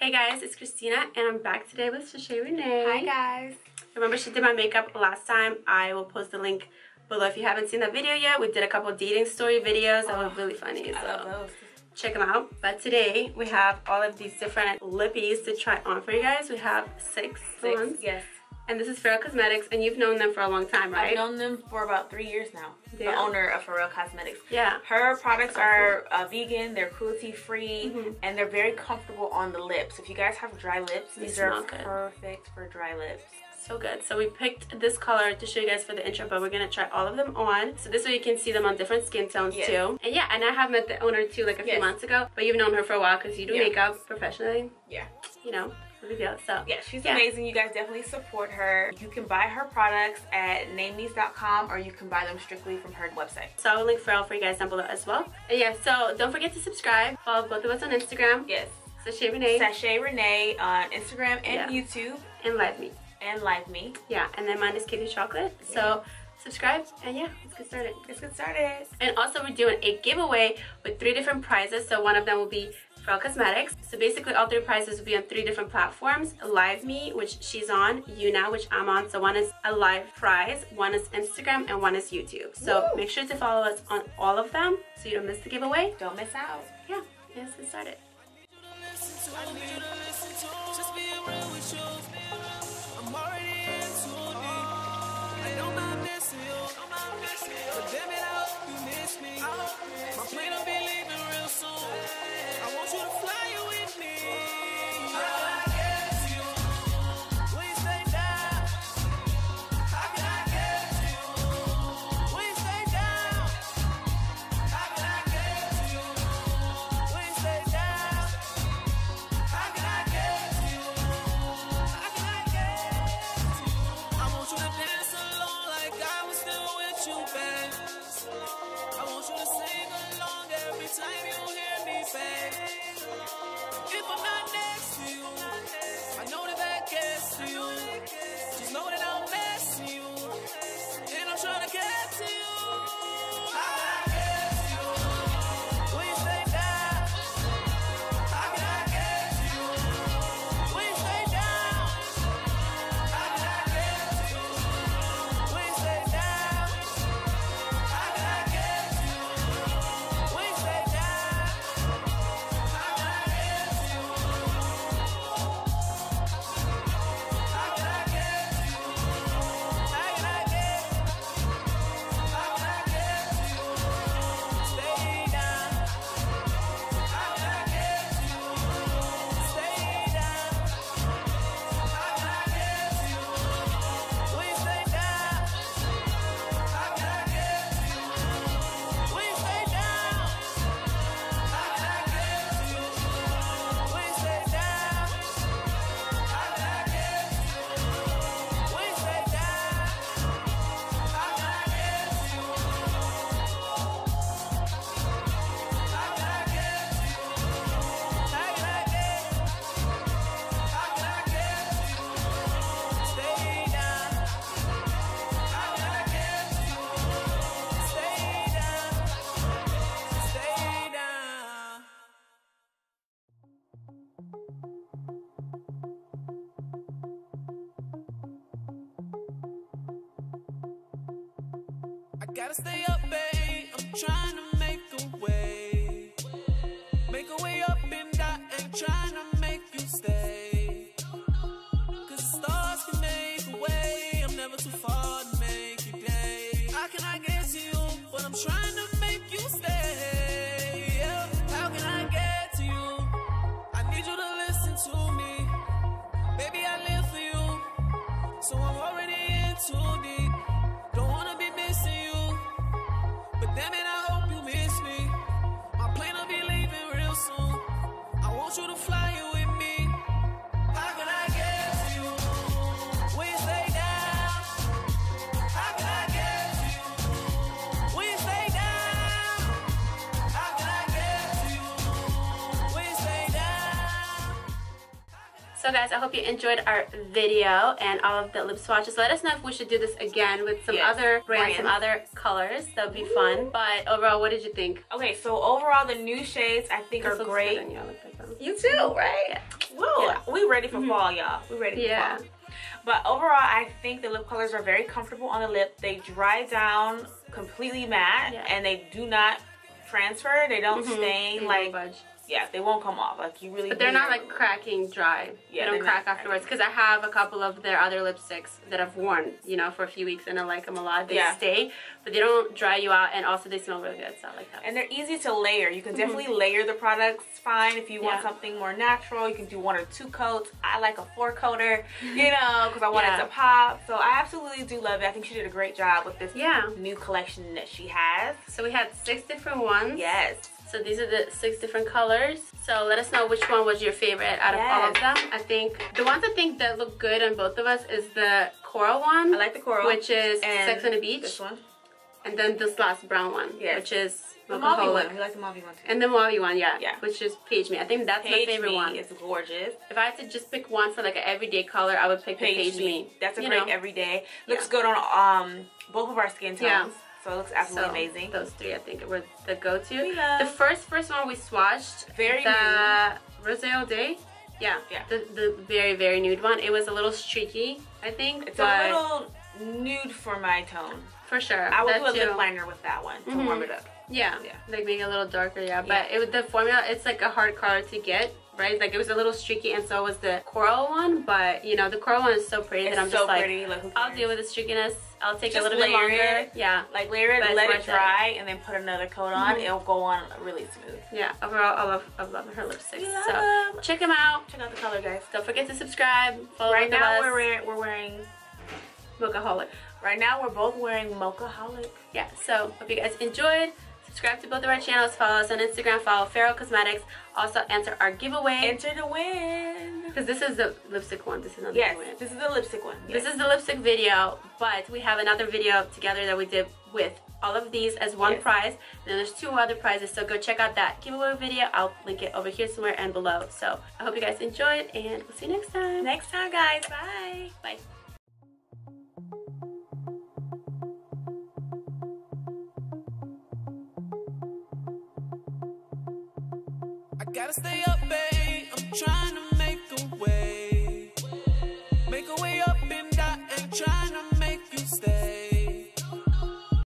Hey guys, it's Kristina and I'm back today with Sashayrene. Hi guys. Remember she did my makeup last time. I will post the link below if you haven't seen that video yet. We did a couple dating story videos that were really funny. I love those. Check them out. But today we have all of these different lippies to try on for you guys. We have six ones. Yes. And this is Feral Cosmetics, and you've known them for a long time, right? I've known them for about 3 years now. Yeah. The owner of Feral Cosmetics. Yeah. Her products are vegan, they're cruelty-free, and they're very comfortable on the lips. If you guys have dry lips, these are perfect for dry lips. So good. So we picked this color to show you guys for the intro, but we're going to try all of them on. So this way you can see them on different skin tones too. And yeah, and I have met the owner too like a few months ago, but you've known her for a while because you do makeup professionally. Yeah. You know. So yeah, she's amazing. You guys definitely support her. You can buy her products at namemes.com or you can buy them strictly from her website. So I will link Feral for you guys down below as well. And yeah, so don't forget to subscribe. Follow both of us on Instagram. Yes. Sashayrene on Instagram and YouTube. And LiveMe. And LiveMe. Yeah, and then mine is Kitty Chocolate. So subscribe and yeah, let's get started. And also we're doing a giveaway with 3 different prizes. So one of them will be Feral Cosmetics. So basically all 3 prizes will be on 3 different platforms. LiveMe, which she's on, YouNow, which I'm on. So one is a live prize, one is Instagram, and one is YouTube. So make sure to follow us on all of them so you don't miss the giveaway. Don't miss out. Yeah, let's get started. Gotta stay up, babe. I'm trying to make a way. Make a way up and I ain't trying to make you stay. Cause the stars can make a way. I'm never too far to make your day. How can I get to you? But I'm trying to make you stay. Yeah. How can I get to you? I need you to listen to me. Baby, I live for you. So I'm already in too deep. Don't wanna be missing you. But damn it, I hope you miss me. My plane will be leaving real soon. I want you to fly here with me. How can I get to you? When you stay down. How can I get to you? When you stay down. How can I get to you? When you stay down. So guys, I hope you enjoyed our video and all of the lip swatches. Let us know if we should do this again with some other brands, some other colors. That would be fun. But overall, what did you think? Okay, so overall the new shades I think are great. You too, right? Whoa. ready for fall, y'all. We're ready for fall. But overall, I think the lip colors are very comfortable on the lip. They dry down completely matte, and they do not transfer. They don't stain. Like, budge. Yeah, they won't come off. Like, you really. But they're not like cracking dry. Yeah, they don't crack afterwards. Because I have a couple of their other lipsticks that I've worn, you know, for a few weeks, and I like them a lot. They stay, but they don't dry you out, and also they smell really good. So I like that. And they're easy to layer. You can definitely layer the products fine. If you want something more natural, you can do 1 or 2 coats. I like a 4-coater, you know, because I want it to pop. So I absolutely do love it. I think she did a great job with this new collection that she has. So we had 6 different ones. Yes. So these are the 6 different colors. So let us know which one was your favorite out of all of them. I think the ones I think that look good on both of us is the coral one. I like the coral. Which is Sex on the Beach. This one. And then this last brown one, which is the mauve one. We like the mauve one too. And the mauve one, which is Page Me. I think that's my favorite one. It's gorgeous. If I had to just pick one for like an everyday color, I would pick the Page Me. That's a great everyday. Looks good on both of our skin tones. So it looks absolutely amazing. Those 3 I think were the go-to. The first one we swatched, the Rose All Day. Yeah. The very, very nude one. It was a little streaky, I think. It's a little nude for my tone. For sure. I would do a lip liner with that one to warm it up. Yeah. Like make it a little darker, But the formula, it's like a hard color to get. Right, like it was a little streaky, and so was the coral one. But you know, the coral one is so pretty that I'm just like, I'll deal with the streakiness. I'll take just a little bit longer. Like layer it, let it dry, and then put another coat on. It'll go on really smooth. Yeah, overall, I love her lipsticks. So check them out. Check out the color, guys. Don't forget to subscribe. Follow right now, we're wearing Mochaholic. Right now, we're both wearing Mochaholic. Yeah. So hope you guys enjoyed. Subscribe to both of our channels. Follow us on Instagram. Follow Feral Cosmetics. Also answer our giveaway. Enter to win. Because this is the lipstick one. This is not the giveaway. This is the lipstick one. This is the lipstick video. But we have another video together that we did with all of these as one prize. And then there's 2 other prizes. So go check out that giveaway video. I'll link it over here somewhere and below. So I hope you guys enjoyed, and we'll see you next time. Next time, guys. Bye. Bye. Gotta stay up, babe. I'm trying to make a way. Make a way up and I ain't trying